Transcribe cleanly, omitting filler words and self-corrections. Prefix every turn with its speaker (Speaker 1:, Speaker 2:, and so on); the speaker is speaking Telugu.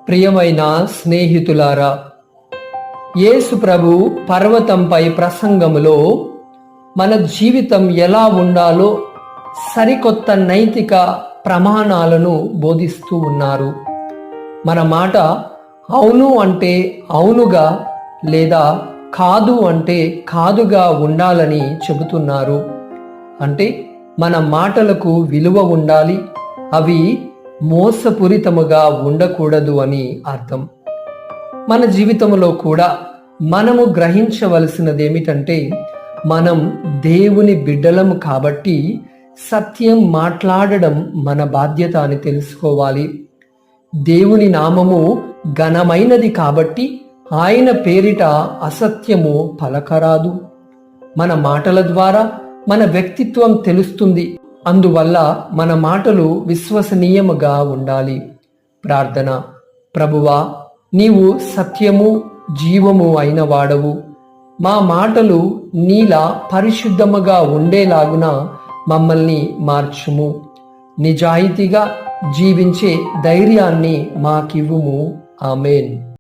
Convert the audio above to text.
Speaker 1: ప్రియమైన స్నేహితులారా, యేసు ప్రభు పర్వతంపై ప్రసంగములో మన జీవితం ఎలా ఉండాలో సరికొత్త నైతిక ప్రమాణాలను బోధిస్తూ ఉన్నారు. మన మాట అవును అంటే అవునుగా, లేదా కాదు అంటే కాదుగా ఉండాలని చెబుతున్నారు. అంటే మన మాటలకు విలువ ఉండాలి, అవి మోసపూరితముగా ఉండకూడదు అని అర్థం. మన జీవితంలో కూడా మనము గ్రహించవలసినది ఏమిటంటే, మనం దేవుని బిడ్డలము కాబట్టి సత్యం మాట్లాడడం మన బాధ్యత అని తెలుసుకోవాలి. దేవుని నామము ఘనమైనది కాబట్టి ఆయన పేరిట అసత్యము పలకరాదు. మన మాటల ద్వారా మన వ్యక్తిత్వం తెలుస్తుంది. అందువల్ల మన మాటలు విశ్వసనీయముగా ఉండాలి. ప్రార్థన. ప్రభువా, నీవు సత్యము జీవము అయిన వాడవు. మా మాటలు నీలా పరిశుద్ధముగా ఉండేలాగున మమ్మల్ని మార్చుము. నిజాయితీగా జీవించే ధైర్యాన్ని మాకివ్వుము. ఆమేన్.